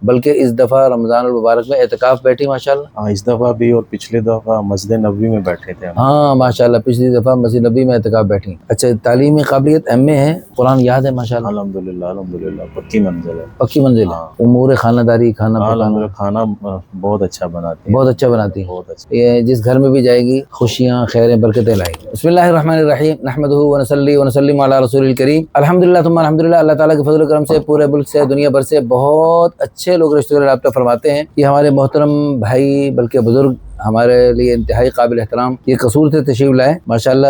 بلکہ اس دفعہ رمضان المبارک میں اعتکاف بیٹھی ماشاءاللہ؟ ہاں اس دفعہ بھی، اور پچھلے دفعہ مسجد نبوی میں بیٹھے تھے ہم۔ ہاں ماشاءاللہ، پچھلی دفعہ مسجد نبی میں اعتکاف بیٹھی۔ اچھا، تعلیمی قابلیت ایم اے ہے، قرآن یاد ہے ماشاءاللہ؟ الحمدللہ الحمدللہ، پکی منزل ہے۔ پکی منزل ہے۔ ہاں۔ امور خانہ داری، کھانا پکانا الحمدللہ کھانا بہت اچھا بناتی ہیں، بہت اچھا بناتی ہیں، بہت اچھا۔ یہ جس گھر میں بھی جائے گی خوشیاں، خیریں، برکتیں لائے گی۔ بسم اللہ الرحمن الرحیم، نحمدہ ونصلی ونسلم علی رسول الکریم۔ الحمدللہ ثم الحمدللہ، اللہ تعالیٰ کے فضل و کرم سے پورے ملک سے، دنیا بھر سے بہت اچھے لوگ رشتہ دار رابطہ فرماتے ہیں۔ یہ ہمارے محترم بھائی بلکہ بزرگ، ہمارے لیے انتہائی قابل احترام، یہ قصور سے تشریف لائے ماشاءاللہ۔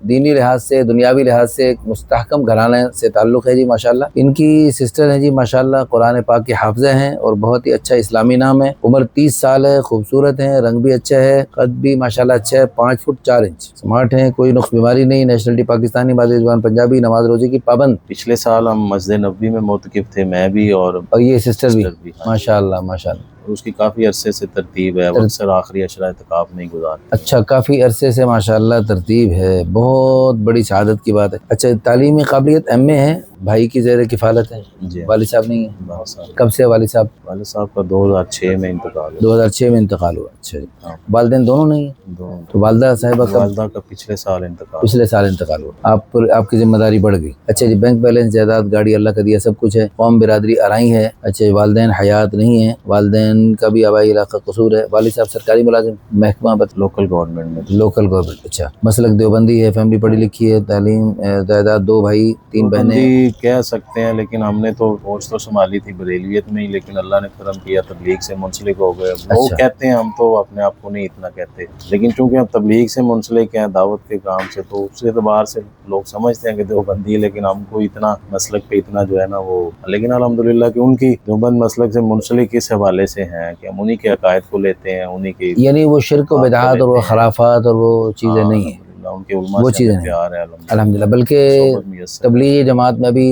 دینی لحاظ سے، دنیاوی لحاظ سے ایک مستحکم گھرانے سے تعلق ہے جی ماشاءاللہ۔ ان کی سسٹر ہیں جی ماشاءاللہ، قرآن پاک کے حافظہ ہیں اور بہت ہی اچھا اسلامی نام ہے۔ عمر 30 سال ہے، خوبصورت ہیں، رنگ بھی اچھا ہے، قد بھی ماشاءاللہ اچھا ہے، 5 فٹ 4 انچ، سمارٹ ہیں، کوئی نقص بیماری نہیں، نیشنلٹی پاکستانی، مادری زبان پنجابی، نماز روزے کی پابند۔ پچھلے سال ہم مسجد نبوی میں معتکف تھے، میں بھی اور یہ سسٹر بھی ہاں۔ ماشاءاللہ ماشاءاللہ۔ اس کی کافی عرصے سے ترتیب ہے، وہ اکثر آخری عشرہ اعتکاف نہیں گزارتے۔ اچھا، کافی عرصے سے ماشاءاللہ ترتیب ہے، بہت بڑی سعادت کی بات ہے۔ اچھا، تعلیمی قابلیت ایم اے ہے، بھائی کی زیر کفالت ہے، جی، والد صاحب نہیں ہے؟ بہت سارے۔ کب سے والد صاحب؟ والد صاحب کا 2006 میں انتقال ہوا۔ 2006 میں انتقال ہوا۔ اچھا جی، ہاں، والدین دونوں نہیں ہیں؟ دونوں۔ تو والدہ صاحبہ کب؟ والدہ کا پچھلے سال انتقال۔ پچھلے سال انتقال ہوا، آپ کی ذمہ داری بڑھ گئی۔ اچھا جی، بینک بیلنس، جائیداد، گاڑی اللہ کا دیا، سب کچھ ہے، قوم برادری آرائی ہے۔ اچھا جی، والدین حیات نہیں ہیں، والدین کا بھی آبائی علاقہ قصور ہے، والد صاحب سرکاری ملازم، محکمہ لوکل گورنمنٹ میں۔ Local government. اچھا، مسلک دیوبندی ہے، فیملی پڑھی لکھی ہے، تعلیم، جائیداد، 2 بھائی 3 بہنیں۔ دیوبندی کہہ سکتے ہیں، لیکن ہم نے تو فوج تو سنبھالی تھی بریلویت میں ہی، لیکن اللہ نے کرم کیا تبلیغ سے منسلک ہو گئے۔ وہ اچھا۔ کہتے ہیں، ہم تو اپنے آپ کو نہیں اتنا کہتے، لیکن چونکہ ہم تبلیغ سے منسلک ہیں، دعوت کے کام سے، تو اس اعتبار سے لوگ سمجھتے ہیں کہ دیوبندی، لیکن ہم کو اتنا مسلک پہ اتنا جو ہے نا وہ، لیکن الحمدللہ کہ ان کی دیوبند مسلک سے منسلک اس حوالے سے ہیں کہ ہم انہی کے عقائد کو لیتے ہیں، انہی کے، یعنی وہ شرک و بدعات اور وہ خرافات اور وہ چیزیں نہیں ہیں، ان کے علماء وہ سے چیزیں ہمیں نہیں، پیار ہے الحمدللہ۔ بلکہ صحبت میسر۔ تبلیغی جماعت میں بھی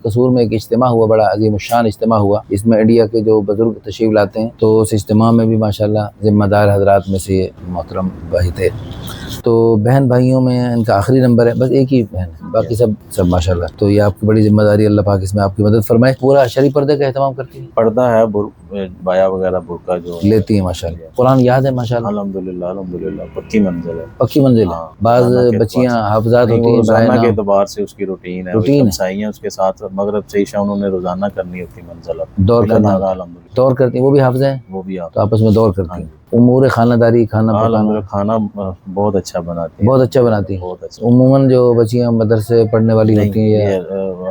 قصور میں ایک اجتماع ہوا، بڑا عظیم الشان اجتماع ہوا، اس میں انڈیا کے جو بزرگ تشریف لاتے ہیں، تو اس اجتماع میں بھی ماشاءاللہ ذمہ دار حضرات میں سے یہ محترم بھائی تھے۔ تو بہن بھائیوں میں ان کا آخری نمبر ہے، بس ایک ہی بہن ہے، باقی سب ماشاءاللہ۔ تو یہ آپ کی بڑی ذمہ داری، اللہ پاک اس میں آپ کی مدد فرمائے۔ پورا شرعی پردے کا اہتمام کرتی ہیں؟ پردہ ہے، بایا وغیرہ برقع جو لیتی ہیں ماشاءاللہ۔ قرآن یاد ہے ماشاءاللہ؟ الحمدللہ الحمدللہ، پکی منزل ہے۔ پکی منزل ہے۔ ہاں، بعض روزانہ کے بچیاں اعتبار سے۔ حافظات نہیں، ہوتی وہ ہیں، روزانہ برائے کے نام اعتبار سے اس کی روٹین ہے، روٹین ہے، ہمسائی ہیں اس کے ساتھ، مغرب سے عشاء انہوں نے روزانہ کرنی ہوتی منزل، دور کرنا ہوتا ہے، الحمدللہ دور کرتی ہیں، وہ بھی حافظ ہیں، وہ بھی آپ۔ تو آپس میں دور کرتی ہیں۔ امور خانہ داری، کھانا پکانا الحمدللہ کھانا بہت اچھا بناتی ہیں، بہت اچھا بناتی ہیں۔ بہت اچھا۔ عموماً جو بچیاں مدرسے پڑھنے والی ہوتی ہیں یا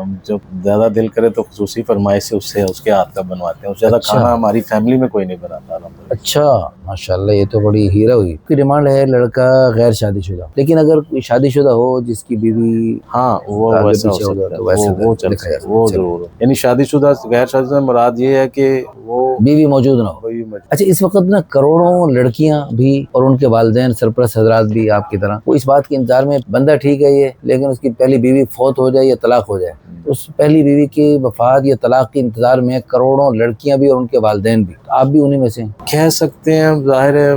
ہم جب زیادہ دل کرے تو خصوصی فرمائش سے اس کے ہاتھ کا بنواتے ہیں، اس سے زیادہ اچھا۔ کھانا ہماری فیملی میں کوئی نہیں بناتا الحمدللہ۔ اچھا ماشاءاللہ، یہ تو بڑی ہیرا ہوئی۔ کی ڈیمانڈ ہے لڑکا غیر شادی شدہ، لیکن اگر کوئی شادی شدہ ہو جس کی بیوی ہاں، وہ آگے ویسا ہو پیچھے ہو گیا سکتا تو ہے، ویسے وہ چل لکھا جا سکتا ہے، وہ چلو۔ ضرور ہو۔ یعنی شادی شدہ، غیر شادی شدہ مراد یہ ہے کہ وہ بیوی موجود نہ ہو۔ اچھا، اس وقت نا کروڑوں لڑکیاں بھی اور ان کے والدین سرپرست حضرات بھی آپ کی طرح وہ اس بات کے انتظار میں، بندہ ٹھیک ہے یہ، لیکن اس کی پہلی بیوی فوت ہو جائے یا طلاق ہو جائے، اس پہلی بیوی کی وفات یا طلاق کے انتظار میں کروڑوں لڑکیاں بھی اور ان کے والدین بھی، آپ بھی انہی میں سے ہیں؟ کہہ سکتے ہیں، ظاہر ہے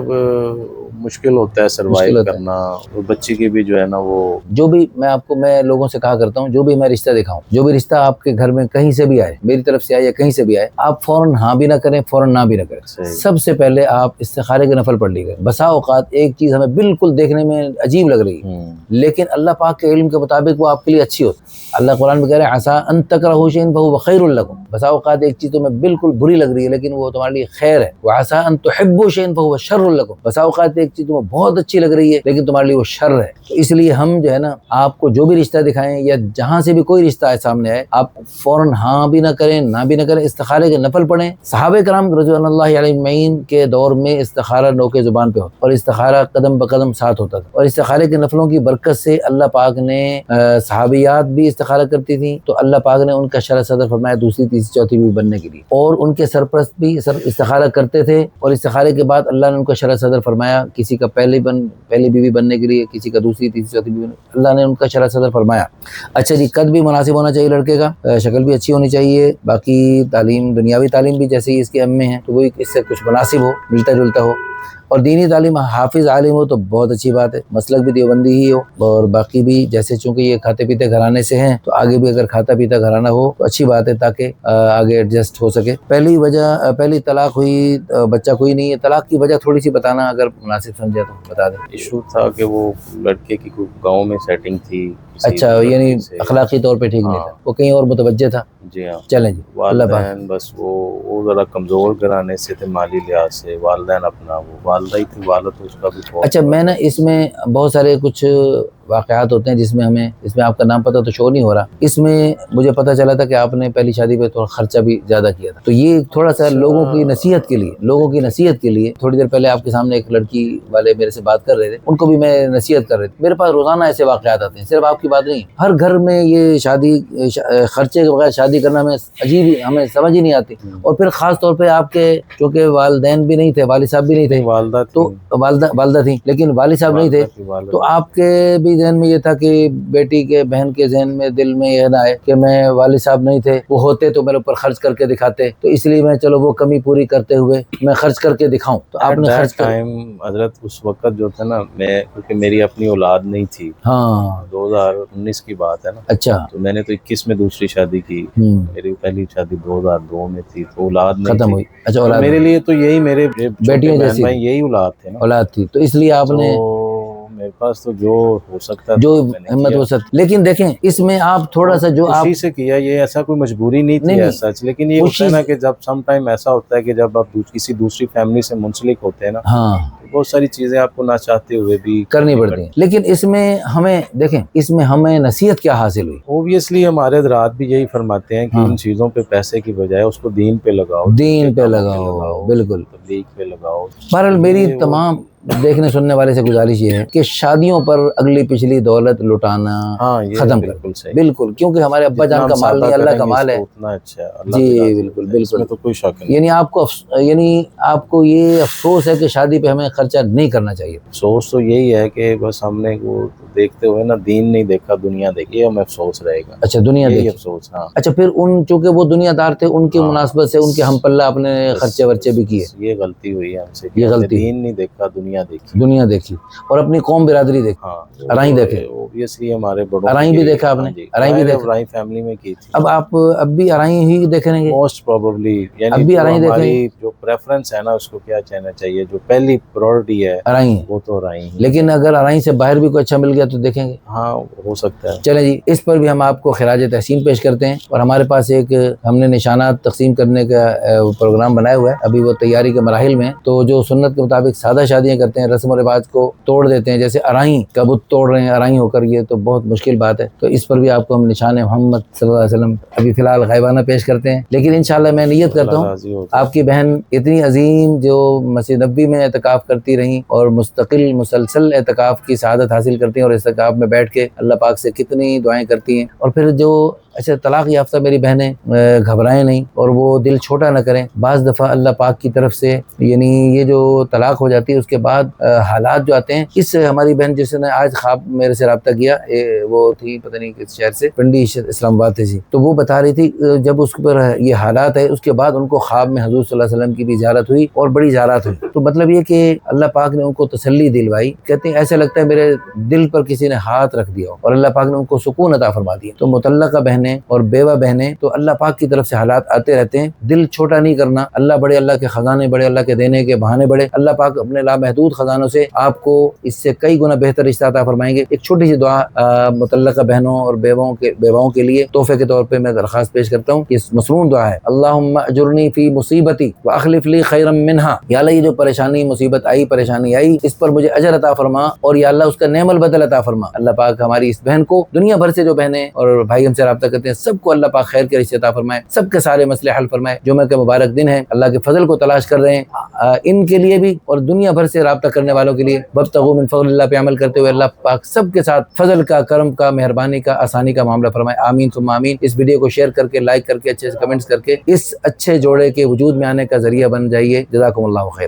مشکل ہوتا ہے سروائیو کرنا، بچی کی بھی جو ہے نا وہ، جو بھی میں لوگوں سے کہا کرتا ہوں، جو بھی میں رشتہ دکھاؤں، جو بھی رشتہ آپ کے گھر میں کہیں سے بھی آئے، میری طرف سے آئے یا کہیں سے بھی آئے، آپ فوراً ہاں بھی نہ کریں، فوراً نہ بھی نہ کریں، سب سے پہلے آپ استخارے کے نفل پڑھ لیجیے۔ بسا اوقات ایک چیز ہمیں بالکل دیکھنے میں عجیب لگ رہی ہے، لیکن اللہ پاک کے علم کے مطابق وہ آپ کے لیے اچھی ہوتی ہے۔ اللہ قرآن میں کہہ رہے ہیں عسیٰ ان تکرہوا شیئا فہو خیر لکم، بسا اوقات ایک چیز تمہیں بالکل بری لگ رہی ہے لیکن وہ تمہارے لیے خیر ہے، وعسیٰ ان تحبوا شیئا فہو شر لکم، بسا اوقات ایک چیز تمہیں بہت اچھی لگ رہی ہے لیکن تمہارے لیے وہ شر ہے۔ تو اس لیے ہم جو ہے نا، آپ کو جو بھی رشتہ دکھائیں یا جہاں سے بھی کوئی رشتہ آئے سامنے آئے، آپ فوراً ہاں بھی نہ کریں، نہ بھی نہ کریں، استخارے کے نفل پڑھیں۔ صحابہ کرام رضوان اللہ علیہم اجمعین کے دور میں استخارہ نوکے زبان پہ ہوتا اور استخارہ قدم بقدم ساتھ ہوتا تھا، اور استخارے کے نفلوں کی برکت سے اللہ پاک نے صحابیات بھی استخارہ کرتی تھیں تو اللہ پاک نے ان کا شرح صدر فرمایا دوسری تیسری چوتھی بیوی بننے کے لیے، اور ان کے سرپرست بھی استخارہ کرتے تھے، اور استخارے کے بعد اللہ نے ان کا شرح صدر فرمایا، کسی کا پہلی بیوی بننے کے لیے، کسی کا دوسری تیسری چوتھی بیوی، اللہ نے ان کا شرح صدر فرمایا۔ اچھا جی، قد بھی مناسب ہونا چاہیے لڑکے کا، شکل بھی اچھی ہونی چاہیے، باقی تعلیم، دنیاوی تعلیم بھی جیسے ہی اس کے ایم میں ہیں تو وہی اس سے کچھ مناسب ہو، ملتا جلتا ہو۔ اور دینی تعلیم حافظ عالم ہو تو بہت اچھی بات ہے، مسلک بھی دیوبندی ہی ہو، اور باقی بھی جیسے چونکہ یہ کھاتے پیتے گھرانے سے ہیں تو آگے بھی اگر کھاتا پیتا گھرانہ ہو تو اچھی بات ہے تاکہ آگے ایڈجسٹ ہو سکے۔ پہلی طلاق ہوئی، بچہ کوئی نہیں ہے، طلاق کی وجہ تھوڑی سی بتانا اگر مناسب سمجھے تو بتا دیں۔ ایشو تھا کہ وہ لڑکے کی کوئی گاؤں میں سیٹنگ تھی، اچھا، یعنی اخلاقی طور پہ ٹھیک نہیں تھا، وہ کہیں اور متوجہ تھا۔ جی ہاں، چلیں جی، اللہ پاک۔ والدین بس وہ ذرا کمزور گھرانے سے تھے مالی لحاظ سے، والدین اپنا وہ والدہ ہی تھی، والد اس کا بھی بہت۔ اچھا، میں نا اس میں بہت سارے کچھ واقعات ہوتے ہیں جس میں آپ کا نام پتہ تو شو نہیں ہو رہا، اس میں مجھے پتہ چلا تھا کہ آپ نے پہلی شادی پہ تھوڑا خرچہ بھی زیادہ کیا تھا، تو یہ تھوڑا سا لوگوں کی نصیحت کے لیے تھوڑی دیر پہلے آپ کے سامنے ایک لڑکی والے میرے سے بات کر رہے تھے، ان کو بھی میں نصیحت کر رہے تھے۔ میرے پاس روزانہ ایسے واقعات آتے ہیں، صرف آپ کی بات نہیں، ہر گھر میں یہ خرچے کے بغیر شادی کرنا میں عجیب، ہمیں سمجھ ہی نہیں آتی۔ اور پھر خاص طور پہ آپ کے چونکہ والدین بھی نہیں تھے، والد صاحب بھی نہیں تھے، تو والدہ تھی لیکن والد صاحب نہیں تھے، تو آپ کے بھی ذہن میں یہ تھا کہ بیٹی کے بہن کے ذہن میں دل میں یہ نہ آئے کہ میں والد صاحب نہیں تھے، وہ ہوتے تو میرے اوپر خرچ کر کے دکھاتے، تو اس لیے میں چلو وہ کمی پوری کرتے ہوئے میں خرچ کر کے دکھاؤں، تو آپ نے خرچ حضرت اس وقت جو تھا نا، میں کیونکہ میری اپنی اولاد نہیں تھی، ہاں 2019 کی بات ہے نا، اچھا، تو میں نے تو 21 میں دوسری شادی کی، میری پہلی شادی 2002 میں تھی، تو اولاد نہیں ختم ہوئی۔ اچھا، اولاد میرے لیے تو یہی میرے بیٹیاں جیسی یہی اولاد تھے نا، اولاد تھی، تو اس لیے آپ نے میرے پاس تو جو ہو سکتا جو ہمت ہو سکتی، لیکن دیکھیں اس میں آپ تھوڑا سا جو آپ خوشی سے کیا، یہ ایسا کوئی مجبوری نہیں تھی ایسا، لیکن یہ ہوتا ہے نا کہ جب سم ٹائم ایسا ہوتا ہے کہ جب آپ کسی دوسری فیملی سے منسلک ہوتے ہیں نا، ہاں بہت ساری چیزیں آپ کو نہ چاہتے ہوئے بھی کرنی پڑتی ہیں، لیکن اس میں ہمیں دیکھیں اس میں ہمیں نصیحت کیا حاصل ہوئی؟ اوبویسلی ہمارے حضرات بھی یہی فرماتے ہیں کہ ان چیزوں پہ پیسے کی بجائے اس کو دین پہ لگاؤ، دین پہ لگاؤ، بالکل تبلیغ پہ لگاؤ۔ بہرحال میری تمام دیکھنے سننے والے سے گزارش یہ ہے کہ شادیوں پر اگلی پچھلی دولت لٹانا ختم کر، بالکل، کیونکہ ہمارے ابا جان کا مال نہیں، اللہ کا مال ہے، اتنا اچھا ہے جی بالکل بالکل، تو کوئی شک نہیں۔ یعنی آپ کو یہ افسوس ہے کہ شادی پہ ہمیں خرچہ نہیں کرنا چاہیے؟ افسوس تو یہی ہے کہ بس ہم نے وہ دیکھتے ہوئے نا دین نہیں دیکھا، دنیا دیکھی، ہمیں افسوس رہے گا۔ اچھا، دنیا دیکھی، افسوس، ہاں۔ اچھا، پھر چونکہ وہ دنیا دار تھے، ان کی مناسبت سے ان کے ہم پلہ اپنے خرچے ورچے بھی کیے، یہ غلطی ہوئی ہم سے، یہ غلطی، دین نہیں دیکھا، دنیا دیکھی اور اپنی قوم برادری دیکھی، ارائیں دیکھے، اوبویسلی ہمارے بڑوں ارائیں بھی دیکھا آپ نے، ارائیں بھی دیکھا، ارائیں فیملی میں کی تھی۔ اب آپ اب بھی ارائیں ہی دیکھیں گے موسٹ پروبیبلی، اب یعنی بھی ارائیں دیکھیں، ہماری جو پریفرنس ہے نا، اس کو کیا کہنا چاہیے، جو پہلی پرائورٹی ہے ارائیں، وہ تو ارائیں ہی، لیکن اگر ارائیں سے باہر بھی کوئی اچھا مل گیا تو دیکھیں گے، ہاں ہو سکتا ہے۔ چلیں جی، اس پر بھی ہم آپ کو خراج تحسین پیش کرتے ہیں، اور ہمارے پاس ایک ہم نے نشانات تقسیم کرنے کا پروگرام بنایا ہوا ہے، ابھی وہ تیاری کے مراحل میں، تو جو سنت کے مطابق سادہ شادیاں کرتے ہیں، رسم و رواج کو توڑ دیتے ہیں، جیسے ارائیں کا بت توڑ رہے ہیں ارائیں ہو کر، یہ تو بہت مشکل بات ہے، تو اس پر بھی آپ کو ہم نشان محمد صلی اللہ علیہ وسلم ابھی فی الحال غائبانہ پیش کرتے ہیں، لیکن انشاءاللہ میں نیت کرتا ہوں آپ کی بہن اتنی عظیم جو مسجد نبوی میں اعتکاف کرتی رہیں اور مستقل مسلسل اعتکاف کی سعادت حاصل کرتی ہیں، اور اعتکاف میں بیٹھ کے اللہ پاک سے کتنی دعائیں کرتی ہیں، اور پھر جو اچھا طلاق یافتہ میری بہنیں گھبرائیں نہیں اور وہ دل چھوٹا نہ کریں، بعض دفعہ اللہ پاک کی طرف سے یعنی یہ جو طلاق ہو جاتی ہے اس کے بعد حالات جو آتے ہیں، اس ہماری بہن جس نے آج خواب میرے سے رابطہ کیا، وہ تھی پتہ نہیں کس شہر سے، پنڈی اسلام آباد تھی جی، تو وہ بتا رہی تھی جب اس پر یہ حالات ہے، اس کے بعد ان کو خواب میں حضور صلی اللہ علیہ وسلم کی بھی زیارت ہوئی اور بڑی زیارت ہوئی، تو مطلب یہ کہ اللہ پاک نے ان کو تسلی دلوائی، کہتے ہیں ایسا لگتا ہے میرے دل پر کسی نے ہاتھ رکھ دیا اور اللہ پاک نے ان کو سکون عطا فرما دیا۔ تو مطلقہ بہنیں اور بیوہ بہنیں تو اللہ پاک کی طرف سے حالات آتے رہتے ہیں، دل چھوٹا نہیں کرنا، اللہ بڑے، اللہ کے خزانے بڑے، اللہ کے دینے کے بہانے بڑے، اللہ پاک اپنے لامحدود خزانوں سے آپ کو اس سے کئی گنا بہتر رشتہ عطا فرمائیں گے۔ ایک چھوٹی سی دعا مطلقہ بہنوں اور بیواؤں کے لیے تحفے کے طور پہ میں درخواست پیش کرتا ہوں، اس مصنون دعا ہے، اللہم اجرنی فی مصیبتی واخلف لی خیرا منہا، یا اللہ یہ جو پریشانی مصیبت آئی، پریشانی آئی، اس پر مجھے اجر عطا فرما اور یا اللہ اس کا نعم البدل عطا فرما۔ اللہ پاک ہماری اس بہن کو، دنیا بھر سے جو بہنیں اور بھائی ہم سے رابطہ کرتے ہیں، سب کو اللہ پاک خیر کے رشتے عطا فرمائے، سب کے سارے مسئلے حل فرمائے۔ جمعہ کے مبارک دن ہے، اللہ کے فضل کو تلاش کر رہے ہیں، ان کے لیے بھی اور دنیا بھر سے رابطہ کرنے والوں کے لیے وابتغوا من فضل اللہ پہ عمل کرتے ہوئے اللہ پاک سب کے ساتھ فضل کا، کرم کا، مہربانی کا، آسانی کا معاملہ فرمائے، آمین ثم آمین۔ اس ویڈیو کو شیئر کر کے، لائک کر کے، اچھے سے کمنٹس کر کے اس اچھے جوڑے کے وجود میں آنے کا ذریعہ بن جائیے۔ جزاکم اللہ خیر۔